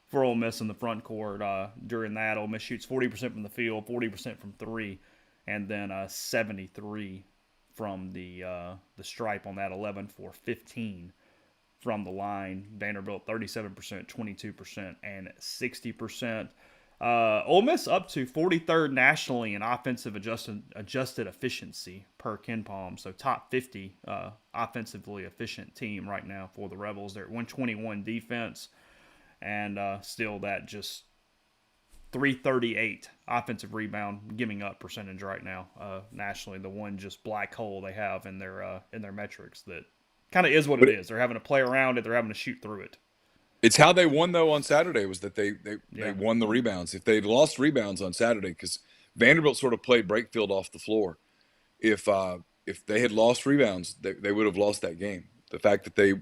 for Ole Miss in the front court. During that, Ole Miss shoots 40% from the field, 40% from 3, and then 73 from the stripe on that, 11 for 15 from the line. Vanderbilt 37%, 22%, and 60%. Ole Miss up to 43rd nationally in offensive adjusted efficiency per KenPom, so top 50 offensively efficient team right now for the Rebels. They're at 121 defense, and still that just 338 offensive rebound giving up percentage right now nationally. The one just black hole they have in their metrics that kind of is what it is. They're having to play around it. They're having to shoot through it. It's how they won, though, on Saturday, was that they won the rebounds. If they'd lost rebounds on Saturday, because Vanderbilt sort of played Brakefield off the floor, if they had lost rebounds, they would have lost that game. The fact that they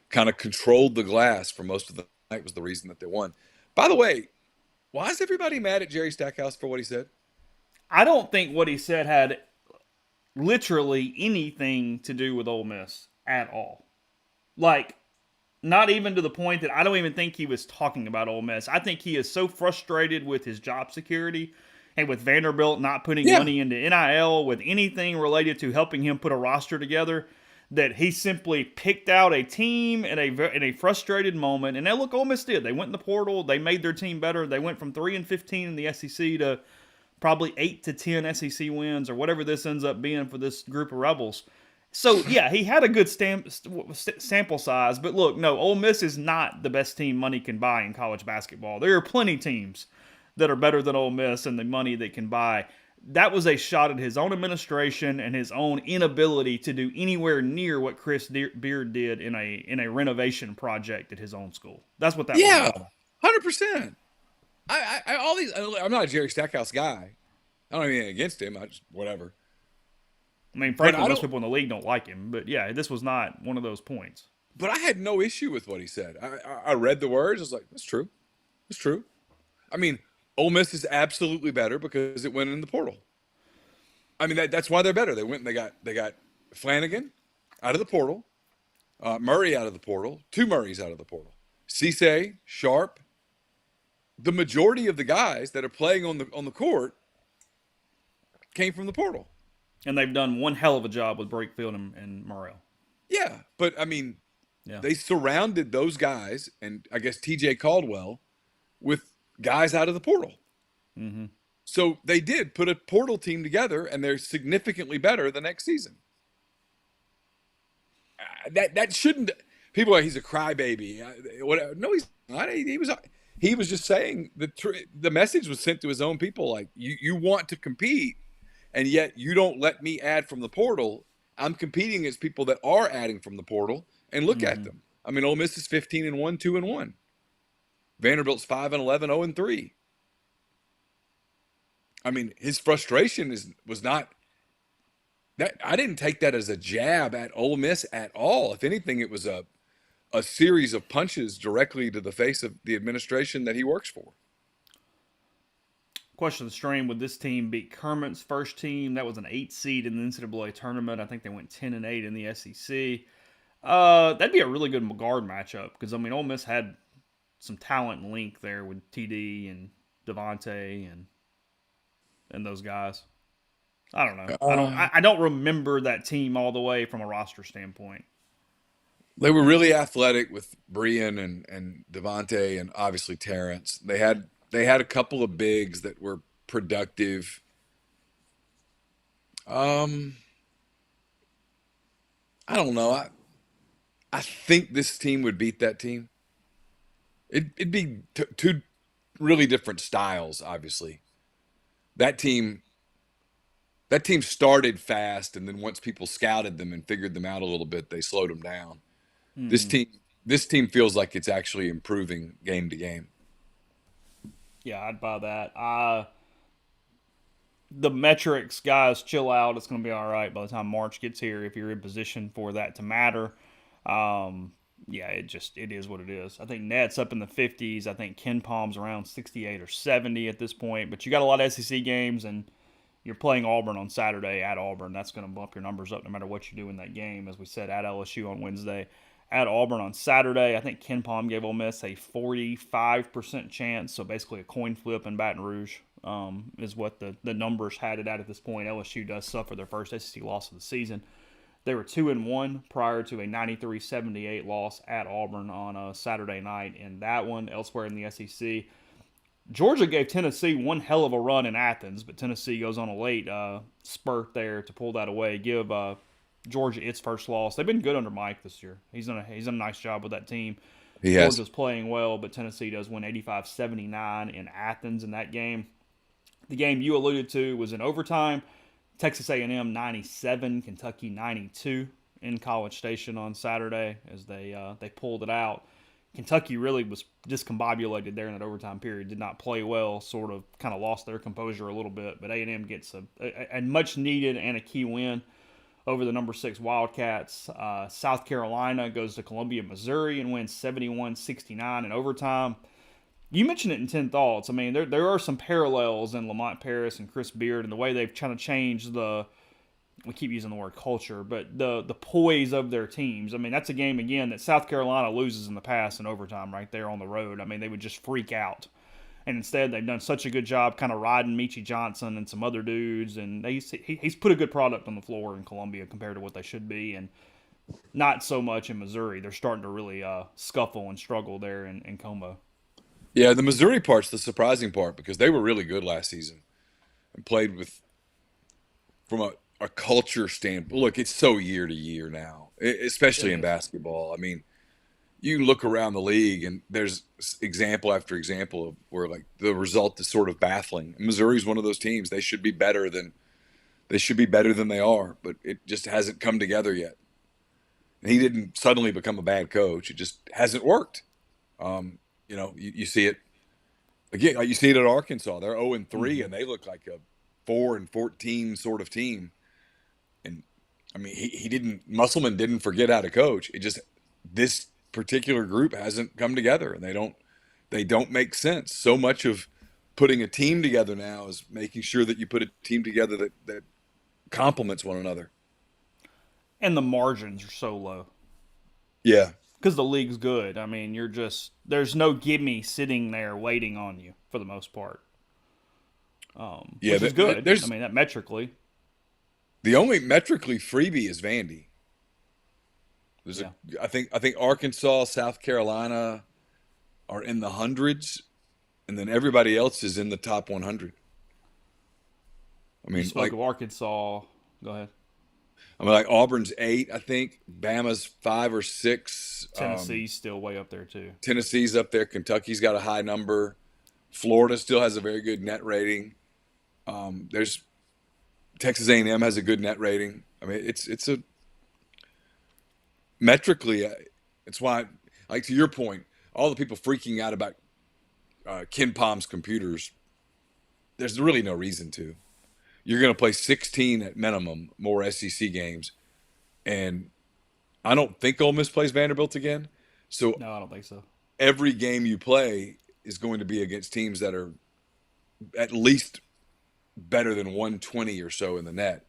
kind of controlled the glass for most of the night was the reason that they won. By the way, why is everybody mad at Jerry Stackhouse for what he said? I don't think what he said had literally anything to do with Ole Miss at all. Like, not even to the point that I don't even think he was talking about Ole Miss. I think he is so frustrated with his job security and with Vanderbilt not putting money into NIL, with anything related to helping him put a roster together, that he simply picked out a team in a frustrated moment. And now look, Ole Miss did. They went in the portal. They made their team better. They went from 3-15 in the SEC to probably 8-10 SEC wins or whatever this ends up being for this group of Rebels. So, yeah, he had a good sample size. But look, no, Ole Miss is not the best team money can buy in college basketball. There are plenty of teams that are better than Ole Miss and the money they can buy. That was a shot at his own administration and his own inability to do anywhere near what Chris Beard did in a renovation project at his own school. That's what that was. Yeah, 100%. I'm not a Jerry Stackhouse guy. I don't have anything against him. I just whatever. I mean, frankly, most people in the league don't like him. But yeah, this was not one of those points. But I had no issue with what he said. I read the words. I was like, that's true. That's true. I mean, Ole Miss is absolutely better because it went in the portal. I mean, that's why they're better. They went and they got Flanagan out of the portal, Murray out of the portal, 2 Murrays out of the portal, Cisse, Sharp. The majority of the guys that are playing on the court came from the portal. And they've done one hell of a job with Brakefield and Morrell. Yeah, but I mean, they surrounded those guys and I guess TJ Caldwell with guys out of the portal. Mm-hmm. So they did put a portal team together, and they're significantly better the next season. That shouldn't. People are like, he's a crybaby. No, he's not. He was just saying the message was sent to his own people. Like you want to compete, and yet you don't let me add from the portal. I'm competing against people that are adding from the portal, and look at them. I mean, Ole Miss is 15-1, 2-1. Vanderbilt's 5-11, 0-3. I mean, his frustration was not that. I didn't take that as a jab at Ole Miss at all. If anything, it was a series of punches directly to the face of the administration that he works for. Question of the stream: would this team beat Kermit's first team? That was an 8 seed in the NCAA tournament. I think they went 10-8 in the SEC. That'd be a really good guard matchup because I mean, Ole Miss had some talent and link there with TD and Devontae and those guys. I don't know. I don't remember that team all the way from a roster standpoint. They were really athletic with Brian and Devontae and obviously Terrence. They had a couple of bigs that were productive. I don't know. I think this team would beat that team. It'd be two really different styles, obviously. That team started fast, and then once people scouted them and figured them out a little bit, they slowed them down. This team feels like it's actually improving game to game. Yeah, I'd buy that. The metrics, guys, chill out. It's going to be all right by the time March gets here if you're in position for that to matter. Yeah, it is what it is. I think Net's up in the 50s. I think Ken Palm's around 68 or 70 at this point. But you got a lot of SEC games, and you're playing Auburn on Saturday at Auburn. That's going to bump your numbers up no matter what you do in that game. As we said, at LSU on Wednesday, at Auburn on Saturday. I think Ken Palm gave Ole Miss a 45% chance, so basically a coin flip in Baton Rouge is what the numbers had it at this point. LSU does suffer their first SEC loss of the season. They were 2-1 prior to a 93-78 loss at Auburn on a Saturday night in that one. Elsewhere in the SEC, Georgia gave Tennessee one hell of a run in Athens, but Tennessee goes on a late spurt there to pull that away, give Georgia its first loss. They've been good under Mike this year. He's done a nice job with that team. Georgia's playing well, but Tennessee does win 85-79 in Athens in that game. The game you alluded to was in overtime. Texas A&M 97, Kentucky 92 in College Station on Saturday as they pulled it out. Kentucky really was discombobulated there in that overtime period, did not play well, sort of kind of lost their composure a little bit, but A&M gets a much needed and a key win over the number 6 Wildcats. South Carolina goes to Columbia, Missouri and wins 71-69 in overtime. You mentioned it in 10 Thoughts. I mean, there are some parallels in Lamont Paris and Chris Beard and the way they've kind of changed we keep using the word culture, but the poise of their teams. I mean, that's a game, again, that South Carolina loses in the past in overtime right there on the road. I mean, they would just freak out. And instead, they've done such a good job kind of riding Michi Johnson and some other dudes, and he's put a good product on the floor in Columbia compared to what they should be. And Not so much in Missouri. They're starting to really scuffle and struggle there in Como. Yeah, the Missouri part's the surprising part because they were really good last season and played with from a culture standpoint. Look, it's so year to year now, It especially in is. basketball. I mean, you look around the league and there's example after example of where like the result is sort of baffling. Missouri's one of those teams. They should be better than they are, but it just hasn't come together yet. And he didn't suddenly become a bad coach. It just hasn't worked. You see it again. Like you see it at Arkansas. They're 0-3, Mm-hmm. and they look like a 4-14 sort of team. And I mean, he didn't. Musselman didn't forget how to coach. It just this particular group hasn't come together, and they don't make sense. So much of putting a team together now is making sure that you put a team together that complements one another. And the margins are so low Yeah, because the league's good. I mean, there's no gimme sitting there waiting on you for the most part, yeah. which is good. I There's mean, that metrically, the only metrically freebie is Vandy. There's a yeah. I think Arkansas, South Carolina are in the hundreds, and then everybody else is in the top 100. I You mean, spoke like of Arkansas. Go ahead. like Auburn's 8, I think. Bama's 5 or 6. Tennessee's still way up there too. Tennessee's up there. Kentucky's got a high number. Florida still has a very good net rating. There's Texas A&M has a good net rating. I mean, it's a metrically. It's why, like to your point, all the people freaking out about Ken Palm's computers. There's really no reason to. You're going to play 16 at minimum more SEC games, and I don't think Ole Miss plays Vanderbilt again. So No, I don't think so. every game you play is going to be against teams that are at least better than 120 or so in the net.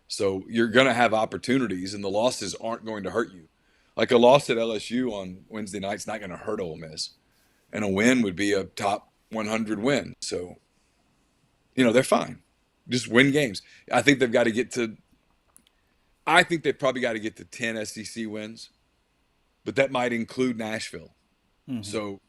So you're going to have opportunities, and the losses aren't going to hurt you. Like a loss at LSU on Wednesday night's not going to hurt Ole Miss, and a win would be a top 100 win. So they're fine. Just win games. I think they've got to get to. I think they've probably got to get to 10 SEC wins, but that might include Nashville. Mm-hmm. So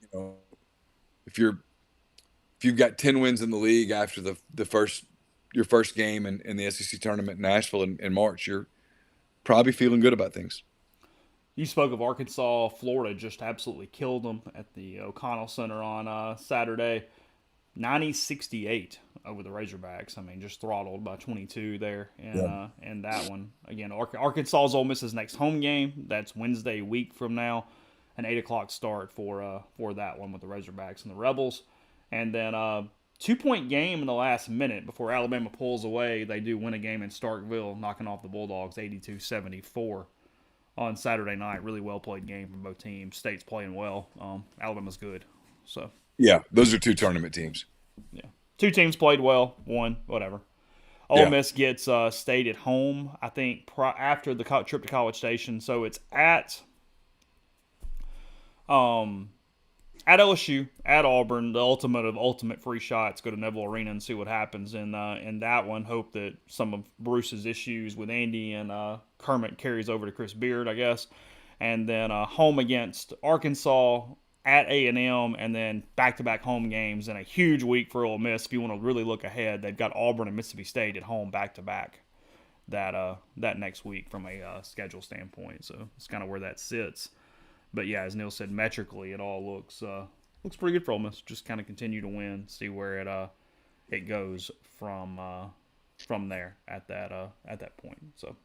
if you've got 10 wins in the league after the first your first game in the SEC tournament in Nashville in March, you're probably feeling good about things. You spoke of Arkansas. Florida just absolutely killed them at the O'Connell Center on Saturday. 90-68 over the Razorbacks. I mean, just throttled by 22 there, and Yeah. and that one again. Arkansas's Ole Miss's next home game. That's Wednesday, a week from now, an 8 o'clock start for that one with the Razorbacks and the Rebels, and then 2 point game in the last minute before Alabama pulls away. They do win a game in Starkville, knocking off the Bulldogs 82-74 on Saturday night. Really well played game from both teams. State's playing well. Alabama's good, so. Yeah, those are two tournament teams. Yeah. Two teams played well. One, whatever. Ole Yeah. Miss gets State at home, I think, after the trip to College Station. So it's um, at LSU, at Auburn, the ultimate of ultimate free shots. Go to Neville Arena and see what happens in that one. Hope that some of Bruce's issues with Andy and Kermit carries over to Chris Beard, I guess. And then home against Arkansas, at A&M, and then back-to-back home games, and a huge week for Ole Miss. If you want to really look ahead, they've got Auburn and Mississippi State at home back-to-back that next week from a schedule standpoint. So it's kind of where that sits. But yeah, as Neil said, metrically it all looks pretty good for Ole Miss. Just kind of continue to win, see where it goes from there at that point. So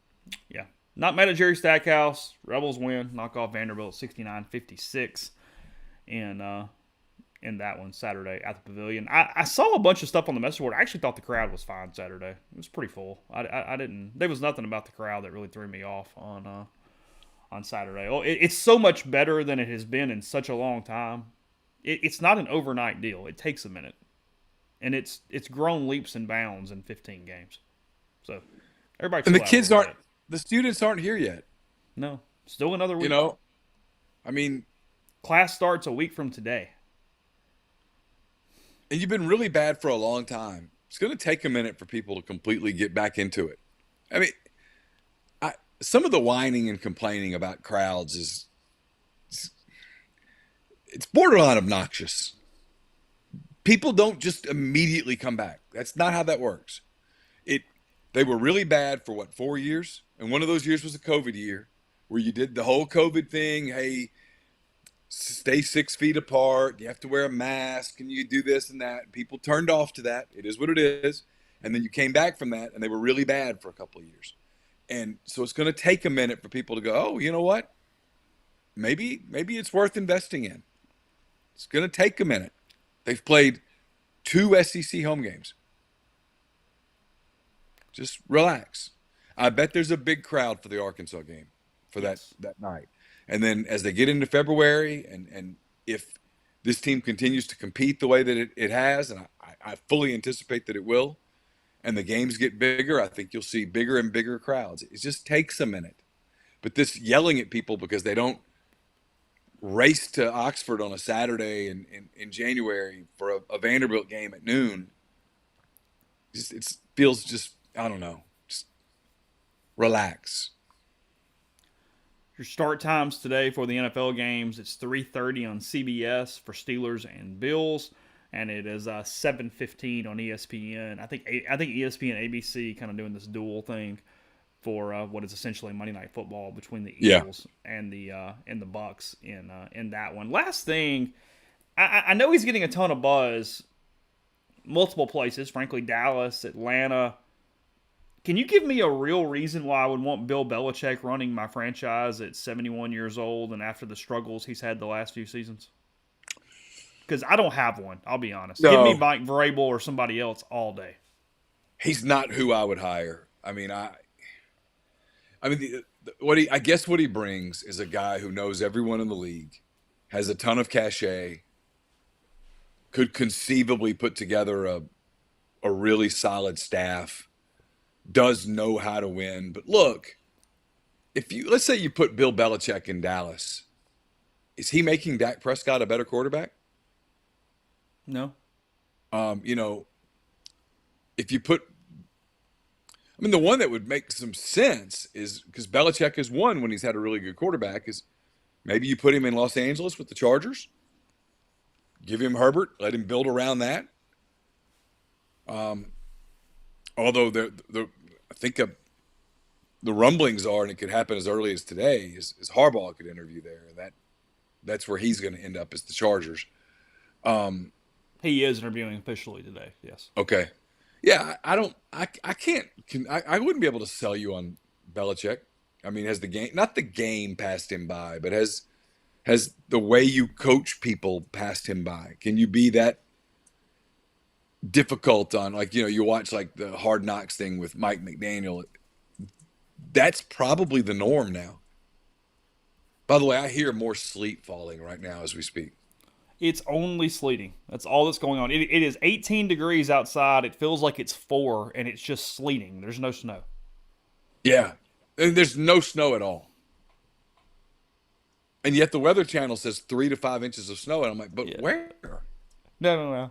yeah, not mad at Jerry Stackhouse. Rebels win, knock off Vanderbilt 69-56. In that one Saturday at the Pavilion. I saw a bunch of stuff on the message board. I actually thought the crowd was fine Saturday. It was pretty full. I didn't. There was nothing about the crowd that really threw me off on Saturday. Oh, it's so much better than it has been in such a long time. It's not an overnight deal. It takes a minute, and it's grown leaps and bounds in 15 games. So everybody, And chill out a little bit. the students aren't here yet. No, still another You week. know, I mean, Class starts a week from today. and you've been really bad for a long time. It's going to take a minute for people to completely get back into it. I mean, some of the whining and complaining about crowds is it's borderline obnoxious. People don't just immediately come back. That's not how that works. It They were really bad for what, 4 years, and one of those years was a COVID year where you did the whole COVID thing. Hey, stay 6 feet apart. You have to wear a mask, and you do this and that. People turned off to that. It is what it is. And then you came back from that, and they were really bad for a couple of years. And so it's going to take a minute for people to go, oh, you know what? Maybe it's worth investing in. It's going to take a minute. They've played 2 SEC home games. Just relax. I bet there's a big crowd for the Arkansas game for that night. And then as they get into February, and if this team continues to compete the way that it has, and I fully anticipate that it will, and the games get bigger, I think you'll see bigger and bigger crowds. It just takes a minute. But this yelling at people because they don't race to Oxford on a Saturday in January for a Vanderbilt game at noon, it feels just, I don't know, just relax. Your start times today for the NFL games, it's 3:30 on CBS for Steelers and Bills, and it is 7:15 on ESPN. I think ESPN and ABC kind of doing this dual thing for what is essentially Monday Night Football between the Eagles and the Bucks in that one. Last thing, I know he's getting a ton of buzz, multiple places, frankly, Dallas, Atlanta. Can you give me a real reason why I would want Bill Belichick running my franchise at 71 years old and after the struggles he's had the last few seasons? Because I don't have one, I'll be honest. No, Give me Mike Vrabel or somebody else all day. he's not who I would hire. I mean, I guess what he brings is a guy who knows everyone in the league, has a ton of cachet, could conceivably put together a really solid staff, does know how to win. But look, let's say you put Bill Belichick in Dallas, is he making Dak Prescott a better quarterback? No. You know, if you put, I mean, the one that would make some sense is because Belichick has won when he's had a really good quarterback. Is maybe you put him in Los Angeles with the Chargers, give him Herbert, let him build around that. Although I think the rumblings are, and it could happen as early as today, is Harbaugh could interview there, and that's where he's going to end up, is the Chargers. He is interviewing officially today, yes. Okay. Yeah, I wouldn't be able to sell you on Belichick. I mean, has the game, not the game passed him by, but has the way you coach people passed him by? Can you be that difficult on, like, you watch like the Hard Knocks thing with Mike McDaniel? That's probably the norm now. By the way, I hear more sleet falling right now as we speak. It's only sleeting. That's all that's going on. It is 18 degrees outside. It feels like it's 4, and it's just sleeting. There's no snow. Yeah, and there's no snow at all. And yet the Weather Channel says 3 to 5 inches of snow, and I'm like, but where? No.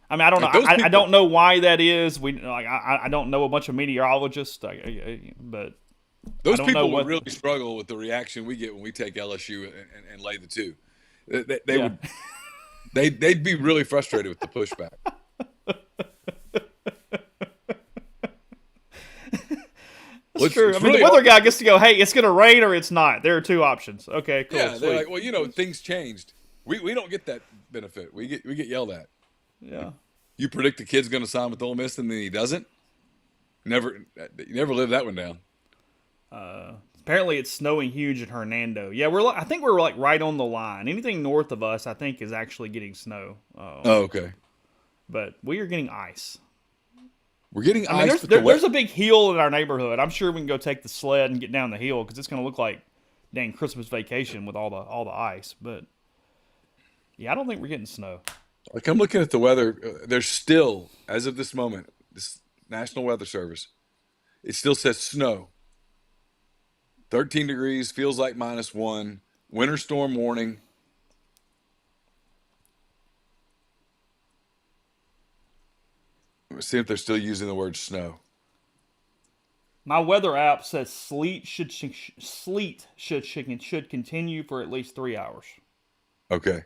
I mean, I don't Like, know. I don't know why that is. I don't know a bunch of meteorologists, but those people would really struggle with the reaction we get when we take LSU and lay the 2. They would. They'd be really frustrated with the pushback. That's true. I mean, the weather guy gets to go, hey, it's going to rain or it's not. There are 2 options. Okay, cool. Yeah, they're like, well, things changed. We don't get that benefit. We get yelled at. Yeah. You predict the kid's going to sign with Ole Miss and then he doesn't? You never live that one down. Apparently it's snowing huge in Hernando. Yeah, I think we're like right on the line. Anything north of us, I think, is actually getting snow. Okay. But we are getting ice. We're getting I ice. mean, there's a big hill in our neighborhood. I'm sure we can go take the sled and get down the hill because it's going to look like dang Christmas vacation with all the ice. But yeah, I don't think we're getting snow. Like, I'm looking at the weather. There's still, as of this moment, this National Weather Service, it still says snow. 13 degrees, feels like -1. Winter storm warning. Let's see if they're still using the word snow. My weather app says sleet should continue for at least 3 hours. Okay.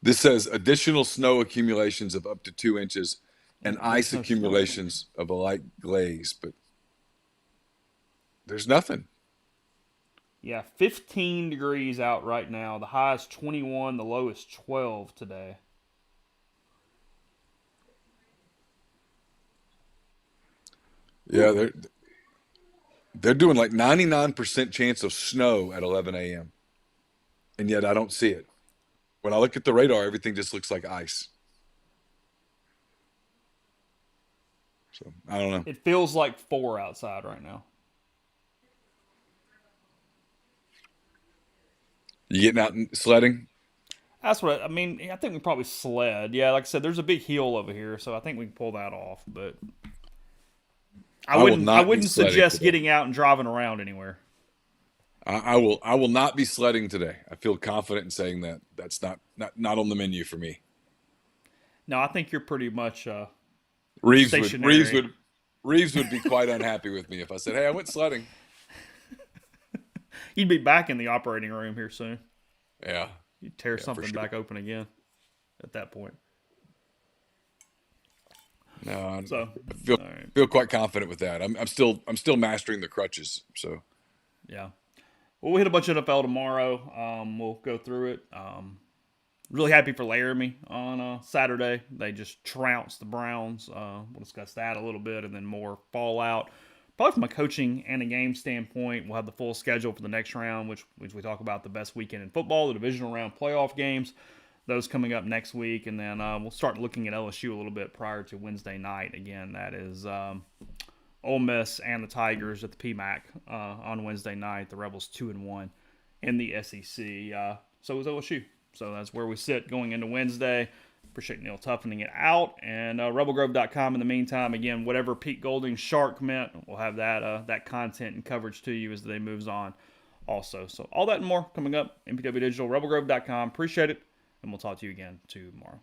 This says additional snow accumulations of up to 2 inches and There's ice no snow. accumulations of a light glaze, but there's nothing. Yeah, 15 degrees out right now. The high is 21. The low is 12 today. Yeah, they're doing like 99% chance of snow at 11 a.m. And yet I don't see it. When I look at the radar, everything just looks like ice. So I don't know. It feels like 4 outside right now. You getting out and sledding? That's what I mean. I think we probably sled. Yeah, like I said, there's a big hill over here, so I think we can pull that off. But I I will wouldn't. I not be wouldn't sledding suggest today. getting out and driving around anywhere. I will not be sledding today. I feel confident in saying that. That's not on the menu for me. No, I think you're pretty much Reeves would Reeves stationary. would Reeves would be quite unhappy with me if I said, "Hey, I went sledding." You'd be back in the operating room here soon. Yeah, You'd tear yeah, for something sure. back open again at that point. No, So, I feel all right, feel quite confident with that. I'm still mastering the crutches. So yeah. Well, we hit a bunch of NFL tomorrow. We'll go through it. Really happy for Laramie on Saturday. They just trounced the Browns. We'll discuss that a little bit and then more fallout. Probably from a coaching and a game standpoint, we'll have the full schedule for the next round, which we talk about the best weekend in football, the divisional round playoff games. Those coming up next week, and then we'll start looking at LSU a little bit prior to Wednesday night. Again, that is Ole Miss and the Tigers at the PMAC on Wednesday night. The Rebels 2-1 in the SEC. So is LSU. So that's where we sit going into Wednesday. Appreciate Neil toughening it out. And rebelgrove.com in the meantime. Again, whatever Pete Golding's shark meant, we'll have that content and coverage to you as the day moves on also. So all that and more coming up. MPW Digital, rebelgrove.com. Appreciate it. And we'll talk to you again tomorrow.